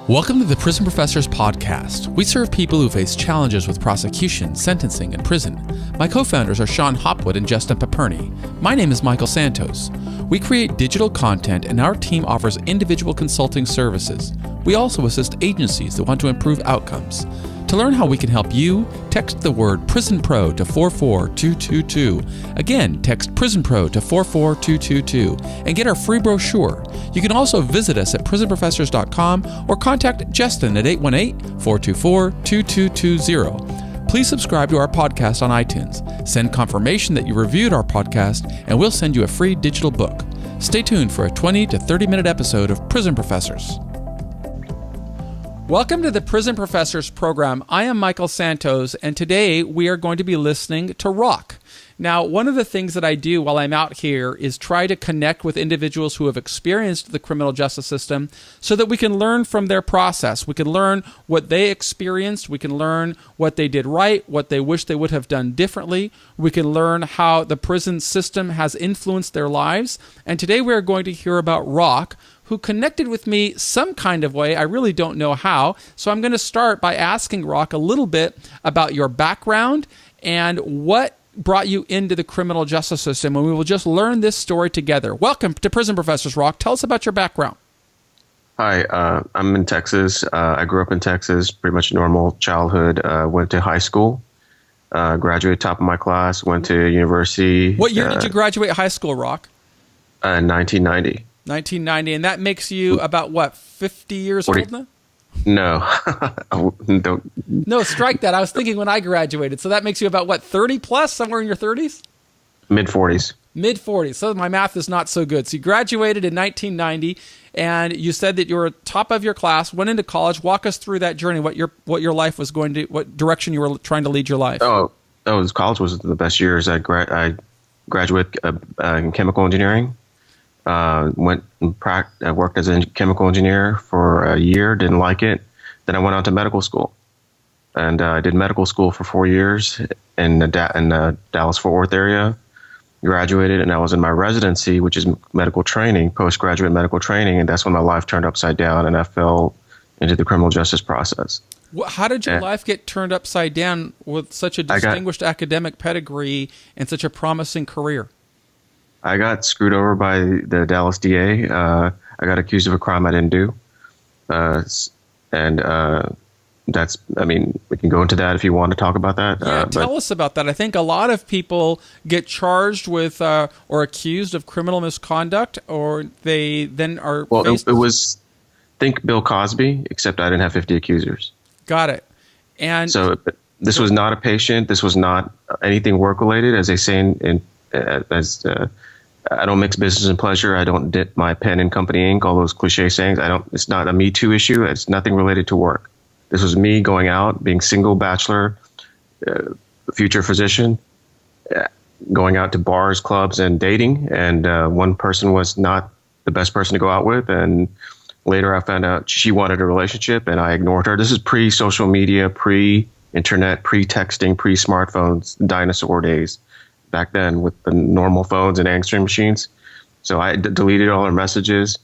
Welcome to the Prison Professors Podcast. We serve people who face challenges with prosecution, sentencing, and prison. My co-founders are Sean Hopwood and Justin Paperny. My name is Michael Santos. We create digital content and our team offers individual consulting services. We also assist agencies that want to improve outcomes. To learn how we can help you, text the word Prison Pro to 44222. Again, text Prison Pro to 44222 and get our free brochure. You can also visit us at prisonprofessors.com or contact Justin at 818-424-2220. Please subscribe to our podcast on iTunes. Send confirmation that you reviewed our podcast and we'll send you a free digital book. Stay tuned for a 20 to 30-minute episode of Prison Professors. Welcome to the Prison Professors program. I am Michael Santos, and today we are going to be listening to rock. Now, one of the things that I do while I'm out here is try to connect with individuals who have experienced the criminal justice system so that we can learn from their process. We can learn what they experienced. We can learn what they did right, what they wish they would have done differently. We can learn how the prison system has influenced their lives. And today we are going to hear about Rock, who connected with me some kind of way. I really don't know how. So I'm going to start by asking Rock a little bit about your background and what brought you into the criminal justice system, and we will just learn this story together. Welcome to Prison Professors, Rock. Tell us about your background. Hi, I'm in Texas. I grew up in Texas, pretty much normal childhood. Went to high school, graduated top of my class, went to university. What year did you graduate high school, Rock? 1990. 1990, and that makes you about, what, 50 years 40. old now? No. Don't. No, strike that. I was thinking when I graduated. So that makes you about, what, 30 plus, somewhere in your 30s? Mid-40s. Mid-40s. So my math is not so good. So you graduated in 1990, and you said that you were top of your class, went into college. Walk us through that journey, what your life was going to, what direction you were trying to lead your life. College was the best years. I graduated in chemical engineering. I worked as a chemical engineer for a year, didn't like it. Then I went on to medical school, and I did medical school for 4 years in the Dallas-Fort Worth area. Graduated, and I was in my residency, which is medical training, postgraduate medical training, and that's when my life turned upside down, and I fell into the criminal justice process. How did your life get turned upside down with such a distinguished academic pedigree and such a promising career? I got screwed over by the Dallas DA. I got accused of a crime I didn't do. That's, I mean, we can go into that if you want to talk about that. Yeah, tell us about that. I think a lot of people get charged with or accused of criminal misconduct, or they then are faced. It was, think Bill Cosby, except I didn't have 50 accusers. Got it. And so this was not a patient. This was not anything work-related, as they say I don't mix business and pleasure. I don't dip my pen in company ink, all those cliche sayings. It's not a Me Too issue. It's nothing related to work. This was me going out, being single, bachelor, future physician, going out to bars, clubs, and dating. And one person was not the best person to go out with. And later I found out she wanted a relationship, and I ignored her. This is pre-social media, pre-internet, pre-texting, pre-smartphones, dinosaur days. Back then with the normal phones and answering machines. So I deleted all her messages.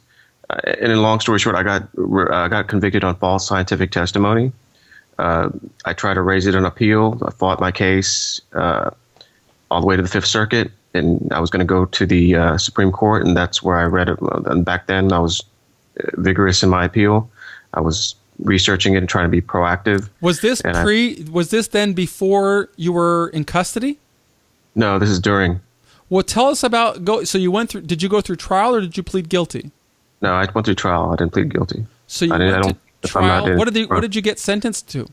And in long story short, I got convicted on false scientific testimony. I tried to raise it in appeal. I fought my case all the way to the Fifth Circuit, and I was going to go to the Supreme Court, and that's where I read it. And back then, I was vigorous in my appeal. I was researching it and trying to be proactive. Was this then before you were in custody? No, this is during. Well, tell us about so you went through. Did you go through trial or did you plead guilty? No, I went through trial. I didn't plead guilty. So you went to trial. What did you get sentenced to?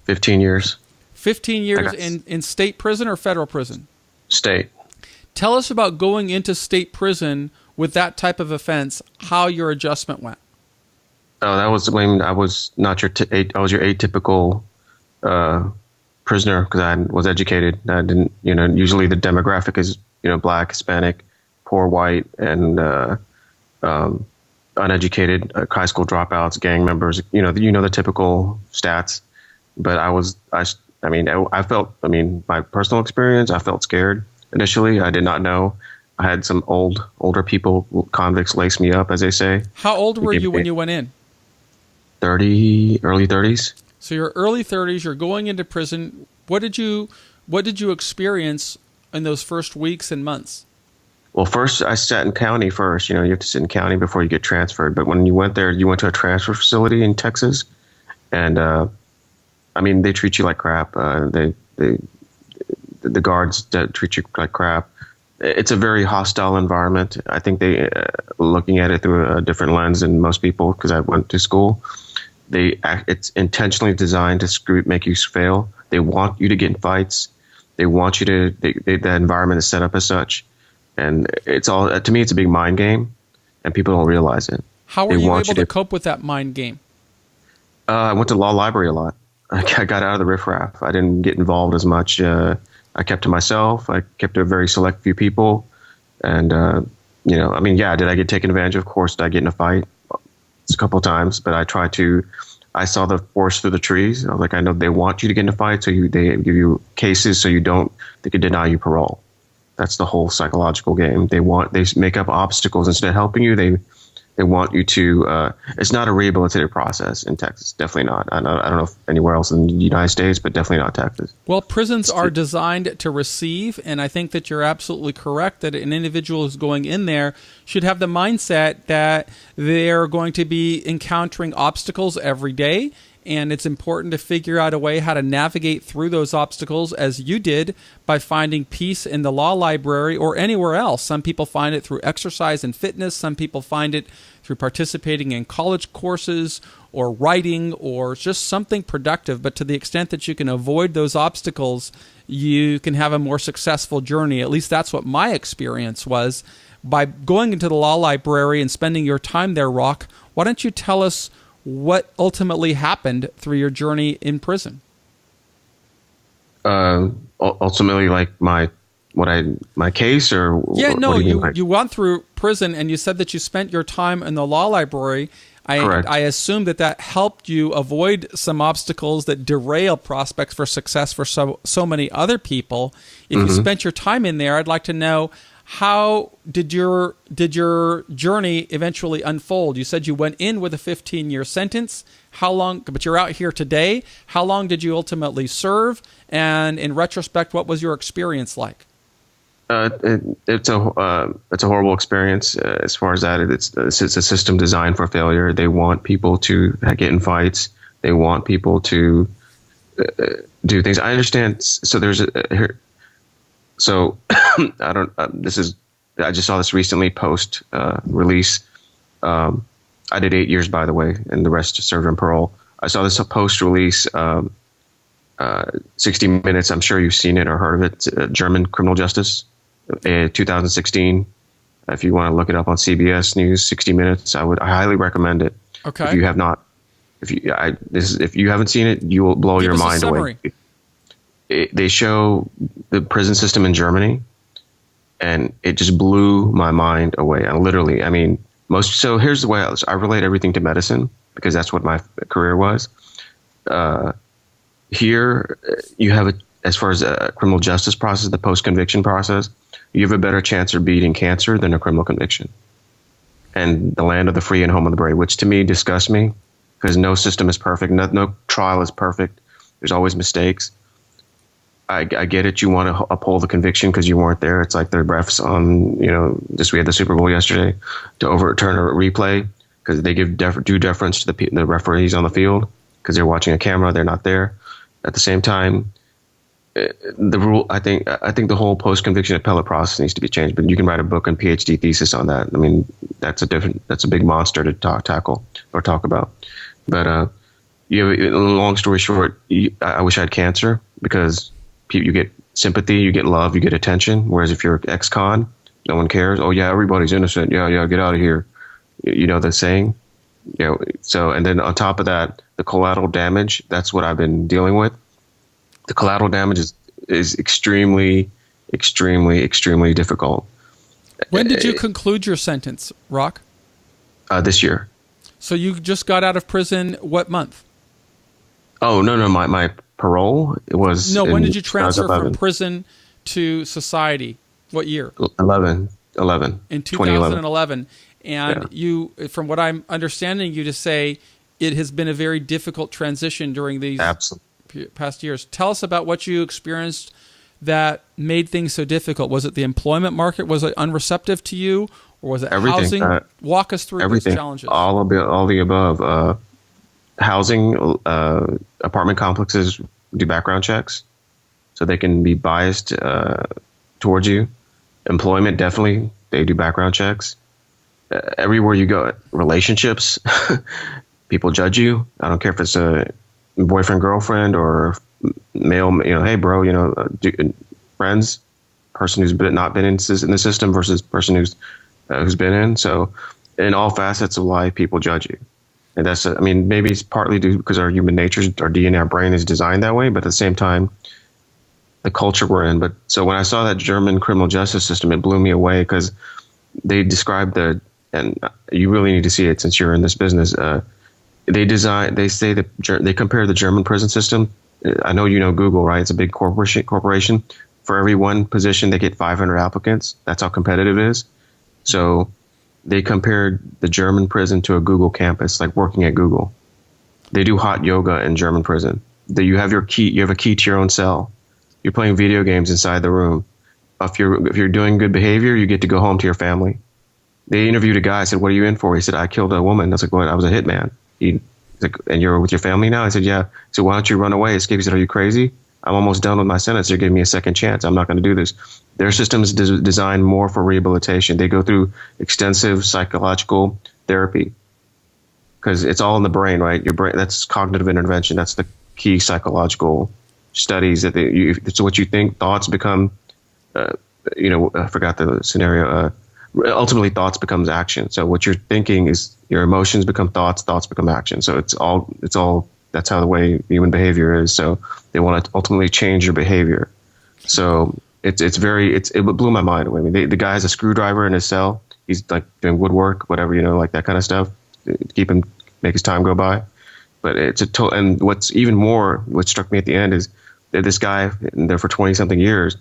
15 years. 15 years in state prison or federal prison? State. Tell us about going into state prison with that type of offense. How your adjustment went. Oh, that was when I was not your. I was your atypical. Prisoner, because I was educated. I didn't, usually the demographic is, black, Hispanic, poor white, and uneducated, high school dropouts, gang members, the typical stats. But I felt, my personal experience, I felt scared initially. I did not know. I had some older people, convicts, lace me up, as they say. How old were you when you went in? early 30s. So you're early 30s. You're going into prison. What did you experience in those first weeks and months? Well, first I sat in county first. You have to sit in county before you get transferred. But when you went there, you went to a transfer facility in Texas, and I mean, they treat you like crap. The guards treat you like crap. It's a very hostile environment. I think they looking at it through a different lens than most people, because I went to school. It's intentionally designed to make you fail. They want you to get in fights. They want you to. The environment is set up as such, and it's all, to me, it's a big mind game, and people don't realize it. How were you able to cope with that mind game? I went to law library a lot. I got out of the riffraff. I didn't get involved as much. I kept to myself. I kept to a very select few people, and I mean, yeah, did I get taken advantage of? Of course, did I get in a fight? It's a couple of times, but I saw the forest through the trees. I was like, I know they want you to get in a fight, so they give you cases so they could deny you parole. That's the whole psychological game. They make up obstacles instead of helping you. They want you to. It's not a rehabilitative process in Texas. Definitely not. I don't know if anywhere else in the United States, but definitely not Texas. Well, prisons are designed to receive, and I think that you're absolutely correct that an individual who's going in there should have the mindset that they're going to be encountering obstacles every day. And it's important to figure out a way how to navigate through those obstacles, as you did, by finding peace in the law library or anywhere else. Some people find it through exercise and fitness. Some people find it through participating in college courses or writing or just something productive. But to the extent that you can avoid those obstacles, you can have a more successful journey. At least that's what my experience was. By going into the law library and spending your time there, Rock, why don't you tell us what ultimately happened through your journey in prison? Ultimately, like my case, or you went through prison, and you said that you spent your time in the law library. Correct. I assume that helped you avoid some obstacles that derail prospects for success for so many other people. If you spent your time in there, I'd like to know, how did your journey eventually unfold? You said you went in with a 15-year sentence. How long? But you're out here today. How long did you ultimately serve? And in retrospect, what was your experience like? It's a horrible experience as far as that. It's a system designed for failure. They want people to get in fights. They want people to do things. I understand. So there's So I don't. I just saw this recently post release. I did 8 years, by the way, and the rest served on parole. I saw this post release. 60 Minutes. I'm sure you've seen it or heard of it. It's, German criminal justice, 2016. If you want to look it up on CBS News, 60 Minutes. I highly recommend it. Okay. If you have not, if you haven't seen it, you will blow your mind away. They show the prison system in Germany, and it just blew my mind away. And literally, I mean, so here's the way I relate everything to medicine, because that's what my career was. Here, you have as far as a criminal justice process, the post-conviction process, you have a better chance of beating cancer than a criminal conviction. And the land of the free and home of the brave, which to me disgusts me, because no system is perfect. No trial is perfect. There's always mistakes. I get it. You want to uphold the conviction because you weren't there. It's like the refs on, we had the Super Bowl yesterday, to overturn a replay because they give due deference to the referees on the field because they're watching a camera. They're not there. At the same time, the rule, I think the whole post-conviction appellate process needs to be changed. But you can write a book and PhD thesis on that. I mean, that's a big monster to tackle or talk about. But long story short, I wish I had cancer, because you get sympathy, you get love, you get attention. Whereas if you're ex-con, no one cares. Oh yeah, everybody's innocent. Yeah, get out of here. You know the saying. So, and then on top of that, the collateral damage. That's what I've been dealing with. The collateral damage is extremely, extremely, extremely difficult. When did you conclude your sentence, Rock? This year. So you just got out of prison what month? Oh, no, my parole, it was... No, when did you transfer from prison to society? What year? 11. In 2011. And you, from what I'm understanding you to say, it has been a very difficult transition during these past years. Tell us about what you experienced that made things so difficult. Was it the employment market? Was it unreceptive to you? Or was it everything, housing? Walk us through everything, those challenges. All the above. Housing, apartment complexes do background checks, so they can be biased towards you. Employment, definitely, they do background checks. Everywhere you go, relationships, people judge you. I don't care if it's a boyfriend, girlfriend, or male. Hey, bro, friends, person who's not been in the system versus person who's been in. So, in all facets of life, people judge you. And that's, maybe it's partly due because our human nature, our DNA, our brain is designed that way, but at the same time, the culture we're in. But so when I saw that German criminal justice system, it blew me away because they described and you really need to see it since you're in this business. They compare the German prison system. I know you know Google, right? It's a big corporation. For every one position, they get 500 applicants. That's how competitive it is. So they compared the German prison to a Google campus, like working at Google. They do hot yoga in German prison. You have a key to your own cell. You're playing video games inside the room. If you're doing good behavior, you get to go home to your family. They interviewed a guy. I said, "What are you in for?" He said, "I killed a woman." I was like, "What?" "I was a hitman." He's like, "And you're with your family now?" I said, "Yeah." He said, "Why don't you run away, escape?" He said, "Are you crazy? I'm almost done with my sentence. They're giving me a second chance. I'm not going to do this." Their system is designed more for rehabilitation. They go through extensive psychological therapy because it's all in the brain, right? Your brain, that's cognitive intervention. That's the key psychological studies that it's what you think. Thoughts become, I forgot the scenario. Ultimately, thoughts becomes action. So what you're thinking is your emotions become thoughts. Thoughts become action. So it's all. That's how the way human behavior is. So they want to ultimately change your behavior. So it blew my mind away. The guy has a screwdriver in his cell. He's like doing woodwork, whatever, like that kind of stuff to make his time go by. But and what's even more, what struck me at the end is that this guy in there for 20 something years.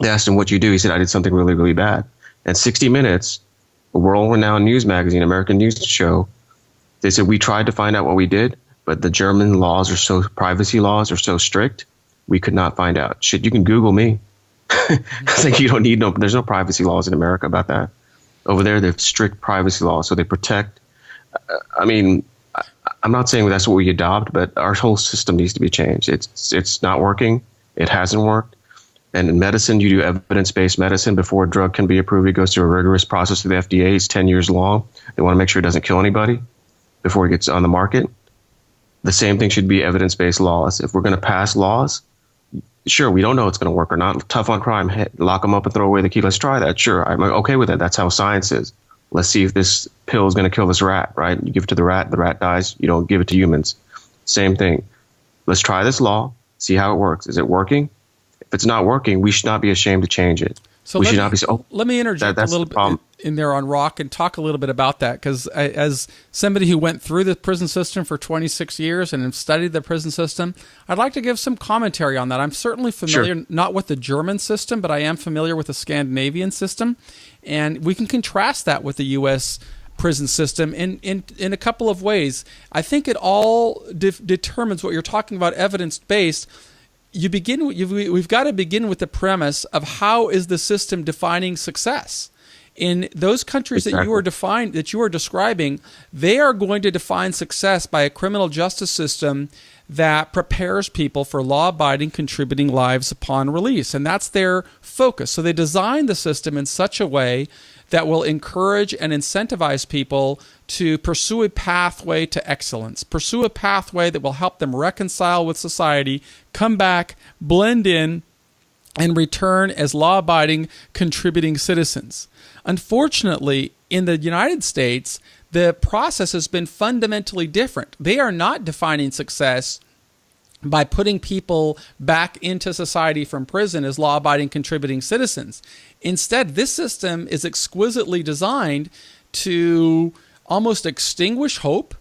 They asked him, "What'd you do?" He said, "I did something really, really bad." And 60 Minutes, a world-renowned news magazine, American news show, they said, "We tried to find out what we did, but the German privacy laws are so strict, we could not find out." Shit, you can Google me. It's like you don't need there's no privacy laws in America about that. Over there, they have strict privacy laws, so they protect. I'm not saying that's what we adopt, but our whole system needs to be changed. It's not working. It hasn't worked. And in medicine, you do evidence-based medicine. Before a drug can be approved, it goes through a rigorous process with the FDA. It's 10 years long. They want to make sure it doesn't kill anybody before it gets on the market. The same thing should be evidence-based laws. If we're going to pass laws, sure, we don't know it's going to work or not. Tough on crime, lock them up and throw away the key. Let's try that. Sure, I'm okay with that. That's how science is. Let's see if this pill is going to kill this rat, right? You give it to the rat dies. You don't give it to humans. Same thing. Let's try this law, see how it works. Is it working? If it's not working, we should not be ashamed to change it. So let me interject a little bit in there on Rock and talk a little bit about that, because as somebody who went through the prison system for 26 years and have studied the prison system, I'd like to give some commentary on that. I'm certainly familiar, not with the German system, but I am familiar with the Scandinavian system, and we can contrast that with the U.S. prison system in a couple of ways. I think it all determines what you're talking about, evidence-based. We've got to begin with the premise of how is the system defining success. In those countries that you are describing, they are going to define success by a criminal justice system that prepares people for law-abiding, contributing lives upon release, and that's their focus. So they design the system in such a way that will encourage and incentivize people to pursue a pathway to excellence, pursue a pathway that will help them reconcile with society, come back, blend in, and return as law-abiding, contributing citizens. Unfortunately, in the United States, the process has been fundamentally different. They are not defining success by putting people back into society from prison as law-abiding, contributing citizens. Instead, this system is exquisitely designed to almost extinguish hope.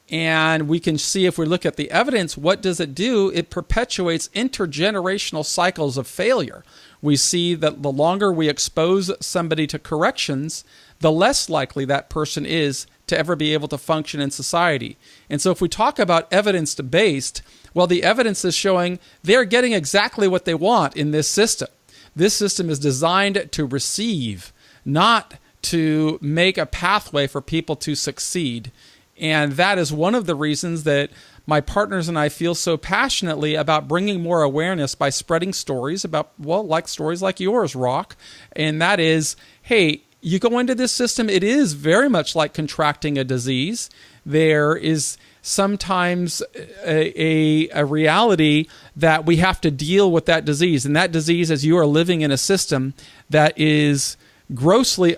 And we can see, if we look at the evidence, what does it do? It perpetuates intergenerational cycles of failure. We see that the longer we expose somebody to corrections, the less likely that person is to to ever be able to function in society. And so if we talk about evidence-based, well, the evidence is showing they're getting exactly what they want in this system. This system is designed to receive, not to make a pathway for people to succeed. And that is one of the reasons that my partners and I feel so passionately about bringing more awareness by spreading stories about, well, like stories like yours, Rock. And that is, hey, you go into this system, it is very much like contracting a disease. There is sometimes a reality that we have to deal with that disease. And that disease, as you are living in a system that is grossly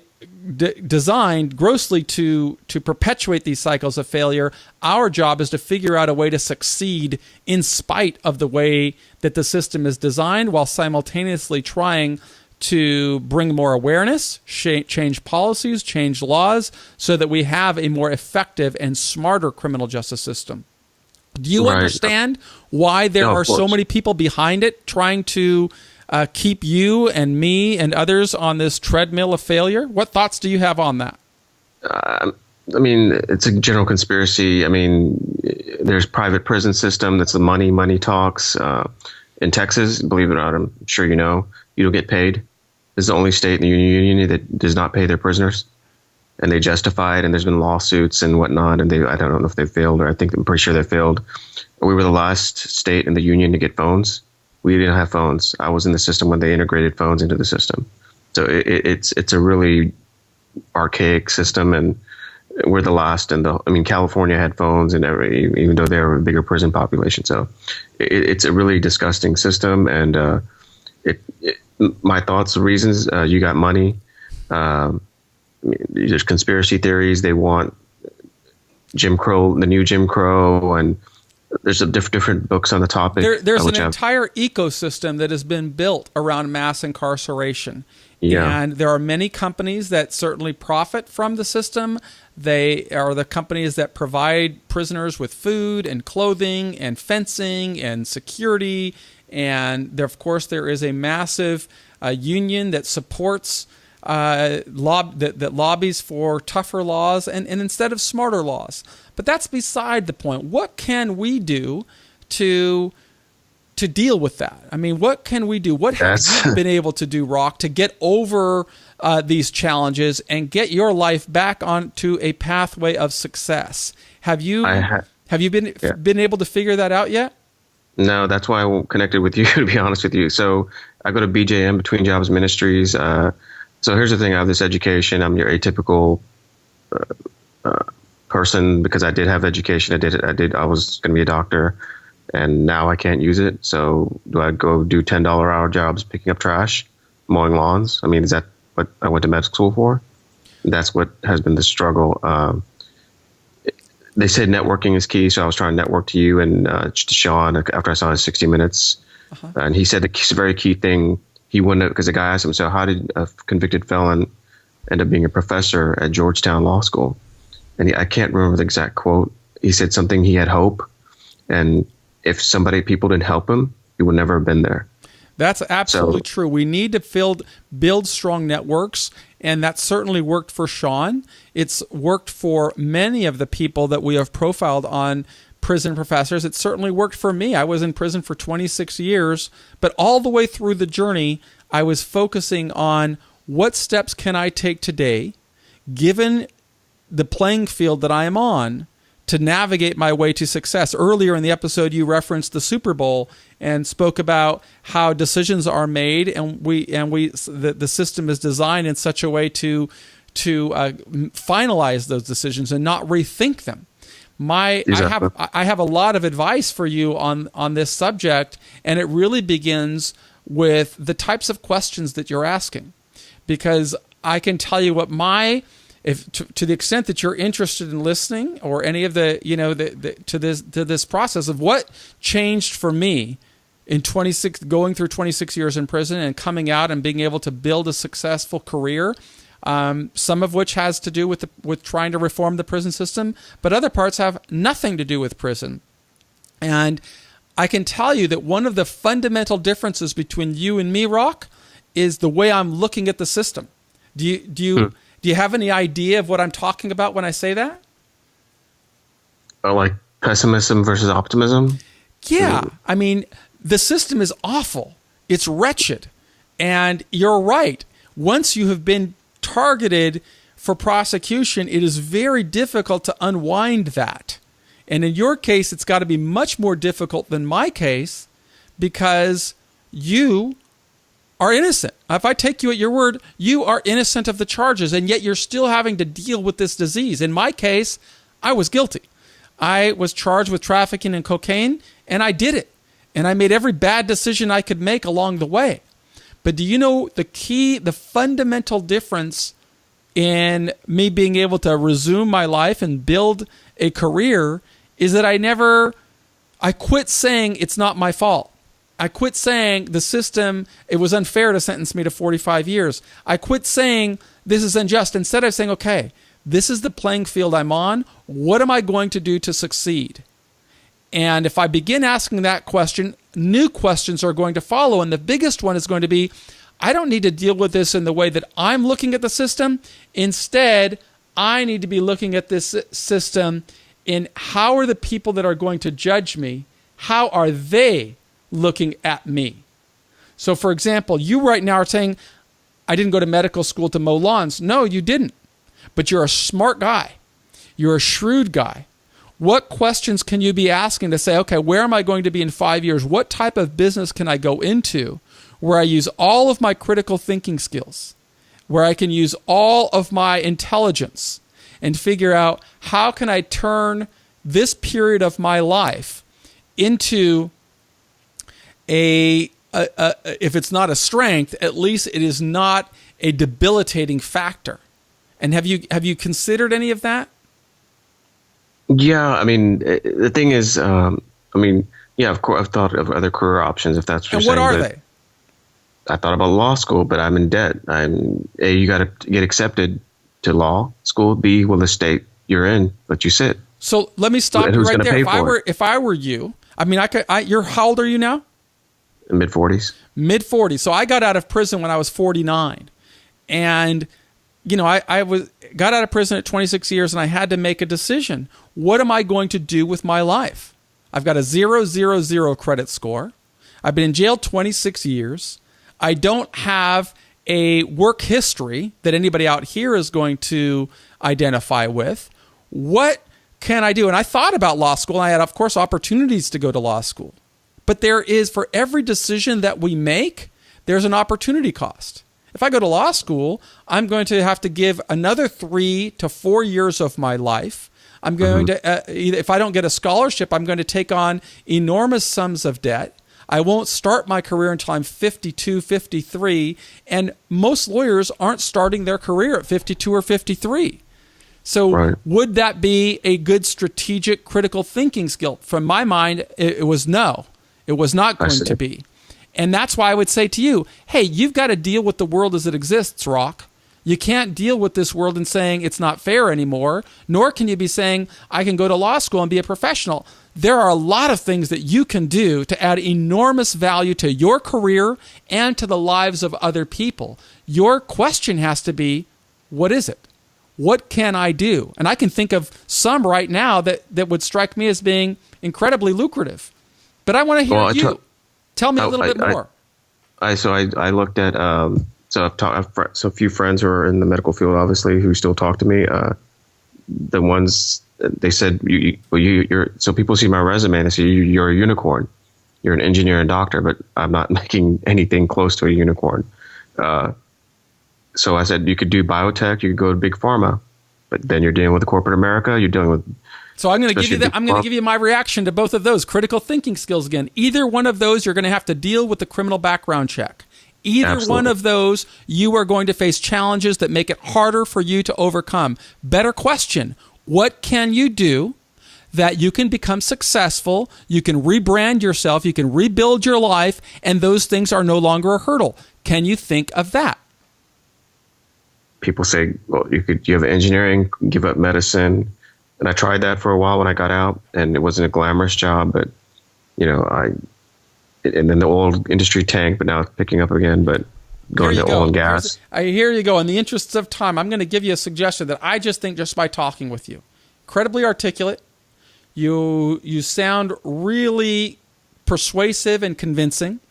designed grossly to perpetuate these cycles of failure, our job is to figure out a way to succeed in spite of the way that the system is designed, while simultaneously trying to bring more awareness, change policies, change laws, so that we have a more effective and smarter criminal justice system. Do you understand why there are so many people behind it trying to keep you and me and others on this treadmill of failure? What thoughts do you have on that? I mean, it's a general conspiracy. I mean, there's private prison system. That's the money talks. In Texas, believe it or not, I'm sure you know, you don't get paid. This is the only state in the union that does not pay their prisoners. And they justify it, and there's been lawsuits and whatnot, and I don't know if they failed, or I'm pretty sure they failed. We were the last state in the union to get phones. We didn't have phones. I was in the system when they integrated phones into the system. So it's a really archaic system, and we're the last. And California had phones, and even though they were a bigger prison population. So it's a really disgusting system. And my thoughts, reasons, you got money. There's conspiracy theories. They want Jim Crow, the new Jim Crow, and there's different books on the topic. There's an entire ecosystem that has been built around mass incarceration. Yeah. And there are many companies that certainly profit from the system. They are the companies that provide prisoners with food and clothing and fencing and security. And there, of course, there is a massive union that supports that lobbies for tougher laws and instead of smarter laws. But that's beside the point. What can we do to deal with that? I mean, what can we do? What have you been able to do, Rock, to get over these challenges and get your life back onto a pathway of success? Have you been able to figure that out yet? No, that's why I connected with you, to be honest with you. So I go to BJM, Between Jobs Ministries. So here's the thing: I have this education. I'm your atypical person because I did have education. I was going to be a doctor, and now I can't use it. So do I go do $10 hour jobs picking up trash, mowing lawns? I mean, is that what I went to med school for? That's what has been the struggle. They said networking is key, so I was trying to network to you and to Sean after I saw his 60 Minutes. And he said the very key thing, he wouldn't have, because the guy asked him, so how did a convicted felon end up being a professor at Georgetown Law School? And I can't remember the exact quote. He said something, he had hope, and if people didn't help him, he would never have been there. That's absolutely true. We need to build strong networks, and that certainly worked for Sean. It's worked for many of the people that we have profiled on Prison Professors. It certainly worked for me. I was in prison for 26 years, but all the way through the journey, I was focusing on what steps can I take today, given the playing field that I am on, to navigate my way to success. Earlier in the episode, you referenced the Super Bowl and spoke about how decisions are made, and the system is designed in such a way to finalize those decisions and not rethink them. I have a lot of advice for you on this subject, and it really begins with the types of questions that you're asking, because I can tell you what to the extent that you're interested in listening, or any of to this process of what changed for me in going through 26 years in prison and coming out and being able to build a successful career, some of which has to do with trying to reform the prison system, but other parts have nothing to do with prison. And I can tell you that one of the fundamental differences between you and me, Rock, is the way I'm looking at the system. Do you have any idea of what I'm talking about when I say that? like pessimism versus optimism. Yeah. I mean, the system is awful. It's wretched. And you're right. Once you have been targeted for prosecution, it is very difficult to unwind that. And in your case, it's got to be much more difficult than my case because you are innocent. If I take you at your word, you are innocent of the charges, and yet you're still having to deal with this disease. In my case, I was guilty. I was charged with trafficking in cocaine, and I did it. And I made every bad decision I could make along the way. But do you know the fundamental difference in me being able to resume my life and build a career is that I quit saying it's not my fault. I quit saying the system, it was unfair to sentence me to 45 years. I quit saying this is unjust. Instead of saying, okay, this is the playing field I'm on. What am I going to do to succeed? And if I begin asking that question, new questions are going to follow. And the biggest one is going to be, I don't need to deal with this in the way that I'm looking at the system. Instead, I need to be looking at this system in how are the people that are going to judge me, how are they looking at me? So, for example, you right now are saying, I didn't go to medical school to mow lawns. No, you didn't. But you're a smart guy. You're a shrewd guy. What questions can you be asking to say, okay, where am I going to be in 5 years? What type of business can I go into where I use all of my critical thinking skills, where I can use all of my intelligence and figure out how can I turn this period of my life into if it's not a strength, at least it is not a debilitating factor. And have you considered any of that? Yeah, I mean, the thing is, yeah, of course, I've thought of other career options if that's what you're saying. And what are they? I thought about law school, but I'm in debt. A, you got to get accepted to law school. B, well, the state you're in, but you sit. So let me stop you right there. If I were you, I mean, how old are you now? Mid-40s. Mid-40s. So I got out of prison when I was 49. And, you know, I got out of prison at 26 years and I had to make a decision. What am I going to do with my life? I've got a 000 credit score. I've been in jail 26 years. I don't have a work history that anybody out here is going to identify with. What can I do? And I thought about law school. And I had, of course, opportunities to go to law school. But there is, for every decision that we make, there's an opportunity cost. If I go to law school, I'm going to have to give another 3 to 4 years of my life. I'm going to, if I don't get a scholarship, I'm going to take on enormous sums of debt. I won't start my career until I'm 52, 53. And most lawyers aren't starting their career at 52 or 53. So would that be a good strategic critical thinking skill? From my mind, it was no. It was not going to be. And that's why I would say to you, hey, you've got to deal with the world as it exists, Rock. You can't deal with this world and saying it's not fair anymore, nor can you be saying I can go to law school and be a professional. There are a lot of things that you can do to add enormous value to your career and to the lives of other people. Your question has to be, what is it? What can I do? And I can think of some right now that would strike me as being incredibly lucrative. But I want to hear you. Tell me a little bit more. I looked at so a few friends who are in the medical field, obviously, who still talk to me. The ones they said you're so people see my resume and they say you're a unicorn. You're an engineer and doctor, but I'm not making anything close to a unicorn. So I said you could do biotech, you could go to big pharma, but then you're dealing with corporate America. You're dealing with So I'm going to give you I'm going to give you my reaction to both of those critical thinking skills again. Either one of those, you're going to have to deal with the criminal background check. Either one of those, you are going to face challenges that make it harder for you to overcome. Better question: what can you do that you can become successful? You can rebrand yourself. You can rebuild your life, and those things are no longer a hurdle. Can you think of that? People say, well, you have engineering, give up medicine. And I tried that for a while when I got out, and it wasn't a glamorous job, but, you know, and then the oil industry tanked, but now it's picking up again, but going to oil and gas. Here you go. In the interests of time, I'm going to give you a suggestion that I just think just by talking with you. Incredibly articulate. You sound really persuasive and convincing.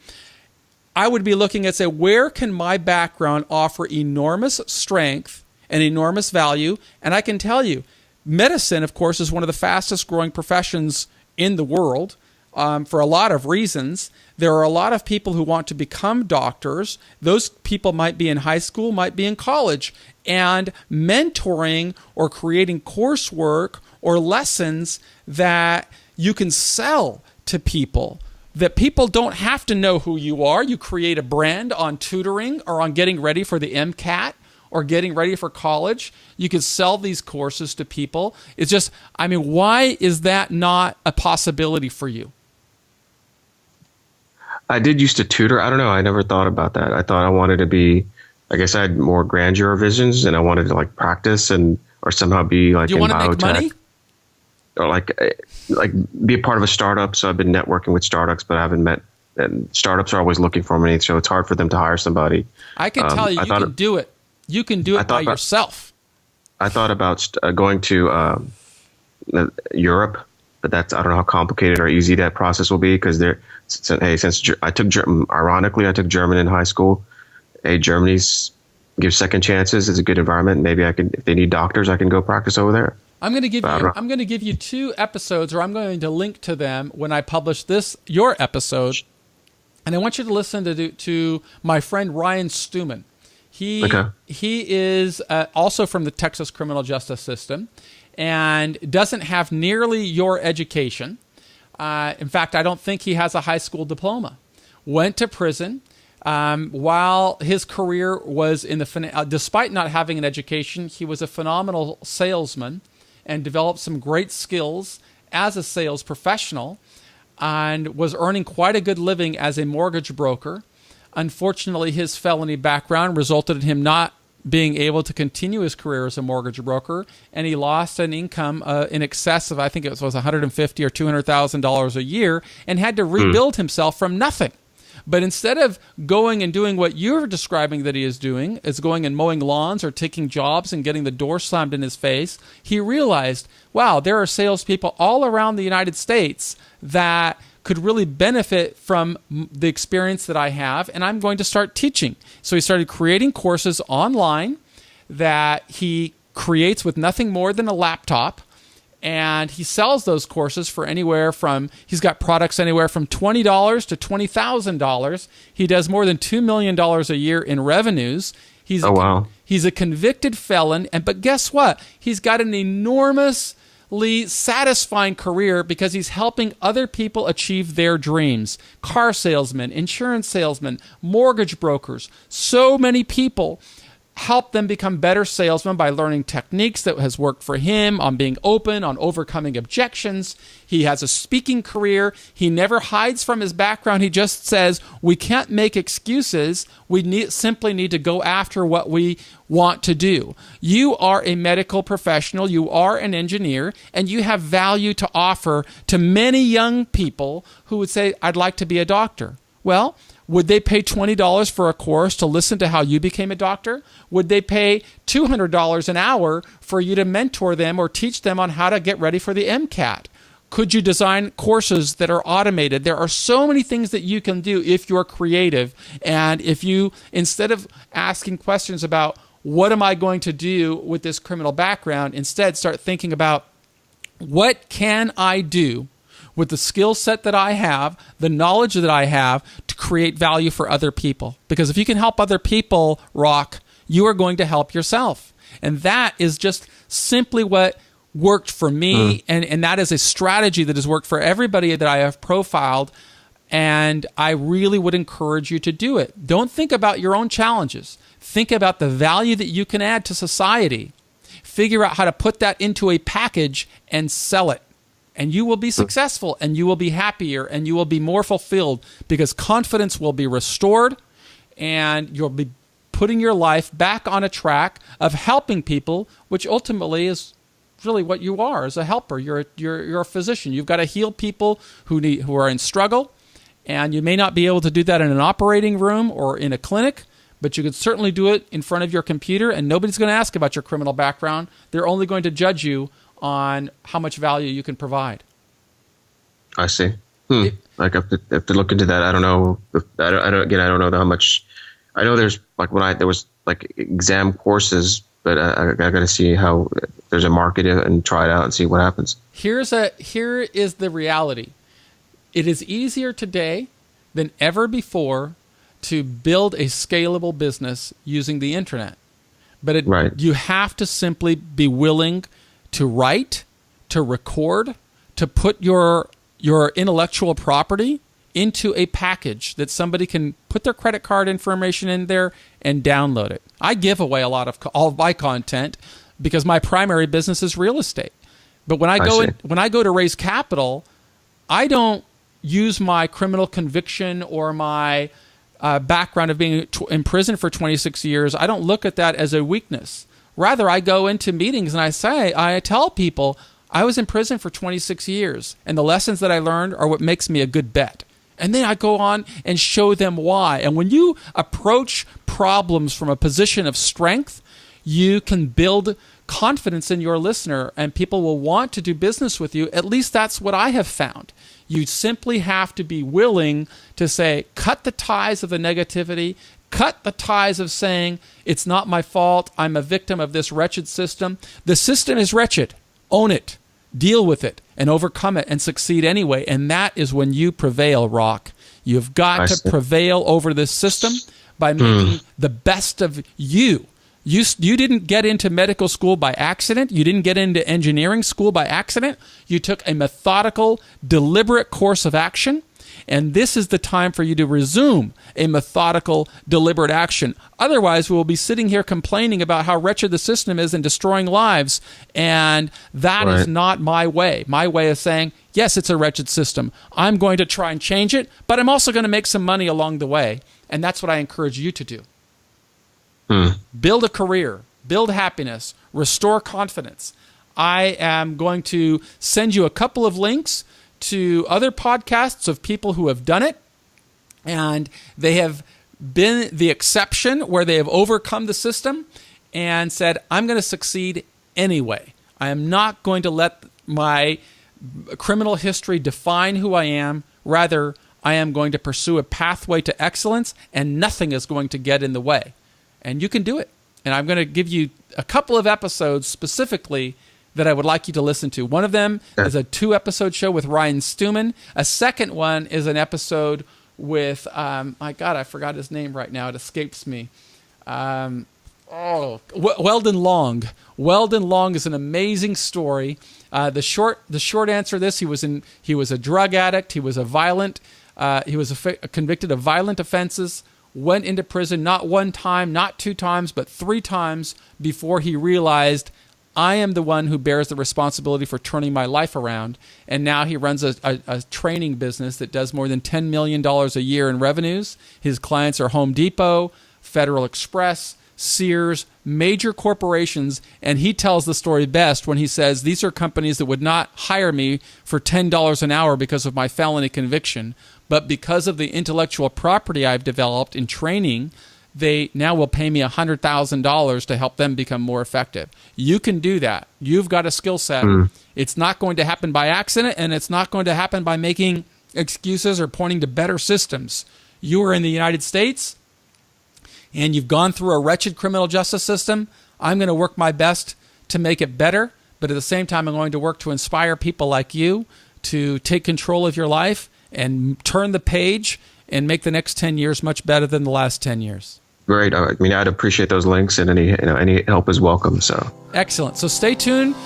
I would be looking at, say, where can my background offer enormous strength and enormous value? And I can tell you, medicine, of course, is one of the fastest growing professions in the world for a lot of reasons. There are a lot of people who want to become doctors. Those people might be in high school, might be in college. And mentoring or creating coursework or lessons that you can sell to people, that people don't have to know who you are. You create a brand on tutoring or on getting ready for the MCAT or getting ready for college. You can sell these courses to people. It's just, I mean, why is that not a possibility for you? I did used to tutor. I don't know. I never thought about that. I thought I wanted to be, I guess I had more grandeur visions, and I wanted to like practice or somehow be like Do you want to make money? Or like be a part of a startup. So I've been networking with startups, but I haven't met. And startups are always looking for money, so it's hard for them to hire somebody. I can tell you, you can do it. You can do it by yourself. I thought about going to Europe, but I don't know how complicated or easy that process will be because since I took ironically I took German in high school. Germany's gives second chances. It's a good environment. Maybe I can, if they need doctors, I can go practice over there. I'm going to give you 2 episodes, or I'm going to link to them when I publish your episode, and I want you to listen to my friend Ryan Stewman. He is also from the Texas criminal justice system, and doesn't have nearly your education. In fact, I don't think he has a high school diploma. Went to prison. While his career was despite not having an education, he was a phenomenal salesman and developed some great skills as a sales professional and was earning quite a good living as a mortgage broker. Unfortunately, his felony background resulted in him not being able to continue his career as a mortgage broker, and he lost an income in excess of, I think it was $150,000 or $200,000 a year, and had to rebuild himself from nothing. But instead of going and doing what you're describing that he is doing, is going and mowing lawns or taking jobs and getting the door slammed in his face, he realized, wow, there are salespeople all around the United States that could really benefit from the experience that I have, and I'm going to start teaching. So he started creating courses online that he creates with nothing more than a laptop, and he sells those courses for he's got products anywhere from $20 to $20,000. He does more than $2 million a year in revenues. He's a convicted felon, but guess what? He's got an enormously satisfying career because he's helping other people achieve their dreams. Car salesmen, insurance salesmen, mortgage brokers, so many people. Help them become better salesmen by learning techniques that has worked for him on being open, on overcoming objections. He has a speaking career. He never hides from his background. He just says, we can't make excuses. We simply need to go after what we want to do. You are a medical professional. You are an engineer, and you have value to offer to many young people who would say, I'd like to be a doctor. Well, would they pay $20 for a course to listen to how you became a doctor? Would they pay $200 an hour for you to mentor them or teach them on how to get ready for the MCAT? Could you design courses that are automated? There are so many things that you can do if you're creative. And if you, instead of asking questions about what am I going to do with this criminal background, instead start thinking about what can I do with the skill set that I have, the knowledge that I have, to create value for other people. Because if you can help other people, Rock, you are going to help yourself. And that is just simply what worked for me, and that is a strategy that has worked for everybody that I have profiled, and I really would encourage you to do it. Don't think about your own challenges. Think about the value that you can add to society. Figure out how to put that into a package and sell it. And you will be successful, and you will be happier, and you will be more fulfilled because confidence will be restored, and you'll be putting your life back on a track of helping people, which ultimately is really what you are as a helper. You're a physician. You've got to heal people who are in struggle, and you may not be able to do that in an operating room or in a clinic, but you could certainly do it in front of your computer, and nobody's going to ask about your criminal background. They're only going to judge you on how much value you can provide. I see. Like I have to look into that. I don't know. I don't know how much. I know there's like there was like exam courses, but I got to see how there's a market and try it out and see what happens. Here is the reality. It is easier today than ever before to build a scalable business using the internet. But you have to simply be willing to write, to record, to put your intellectual property into a package that somebody can put their credit card information in there and download it. I give away a lot of all of my content because my primary business is real estate. But when I go to raise capital, I don't use my criminal conviction or my background of being in prison for 26 years. I don't look at that as a weakness. Rather, I go into meetings and I tell people I was in prison for 26 years, and the lessons that I learned are what makes me a good bet. And then I go on and show them why. And when you approach problems from a position of strength, you can build confidence in your listener, and people will want to do business with you. At least that's what I have found. You simply have to be willing to say, cut the ties of the negativity, cut the ties of saying, it's not my fault, I'm a victim of this wretched system. The system is wretched. Own it. Deal with it and overcome it and succeed anyway. And that is when you prevail, Rock. You've got to prevail over this system by making the best of you. You didn't get into medical school by accident. You didn't get into engineering school by accident. You took a methodical, deliberate course of action. And this is the time for you to resume a methodical, deliberate action. Otherwise, we will be sitting here complaining about how wretched the system is and destroying lives. And that is not my way. My way is saying, yes, it's a wretched system. I'm going to try and change it, but I'm also going to make some money along the way. And that's what I encourage you to do. Build a career, build happiness, restore confidence. I am going to send you a couple of links to other podcasts of people who have done it, and they have been the exception where they have overcome the system and said, I'm going to succeed anyway. I am not going to let my criminal history define who I am. Rather, I am going to pursue a pathway to excellence, and nothing is going to get in the way. And you can do it. And I'm going to give you a couple of episodes specifically that I would like you to listen to. One of them is a 2-episode show with Ryan Stewman. A second one is an episode with, my God, I forgot his name right now. It escapes me. Weldon Long. Weldon Long is an amazing story. The short answer to this: he was a drug addict. He was convicted of violent offenses. Went into prison not one time, not 2 times, but 3 times before he realized, I am the one who bears the responsibility for turning my life around. And now he runs a training business that does more than $10 million a year in revenues. His clients are Home Depot, Federal Express, Sears, major corporations. And he tells the story best when he says, these are companies that would not hire me for $10 an hour because of my felony conviction. But because of the intellectual property I've developed in training, they now will pay me $100,000 to help them become more effective. You can do that. You've got a skill set. It's not going to happen by accident, and it's not going to happen by making excuses or pointing to better systems. You are in the United States, and you've gone through a wretched criminal justice system. I'm going to work my best to make it better, but at the same time, I'm going to work to inspire people like you to take control of your life and turn the page and make the next 10 years much better than the last 10 years. Great. I mean, I'd appreciate those links, and any help is welcome. So excellent. So stay tuned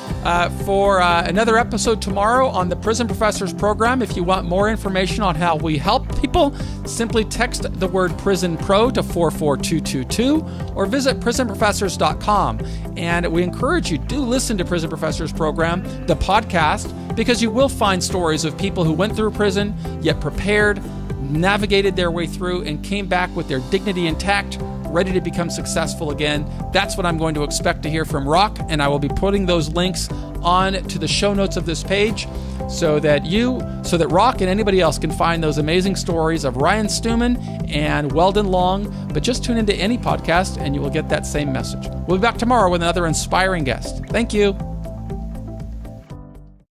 for another episode tomorrow on the Prison Professors program. If you want more information on how we help people, simply text the word Prison Pro to 44222 or visit prisonprofessors.com. And we encourage you, do listen to Prison Professors program, the podcast, because you will find stories of people who went through prison, yet prepared, navigated their way through, and came back with their dignity intact, ready to become successful again. That's what I'm going to expect to hear from Rock, and I will be putting those links on to the show notes of this page so that Rock and anybody else can find those amazing stories of Ryan Stewman and Weldon Long. But just tune into any podcast and you will get that same message. We'll be back tomorrow with another inspiring guest. Thank you.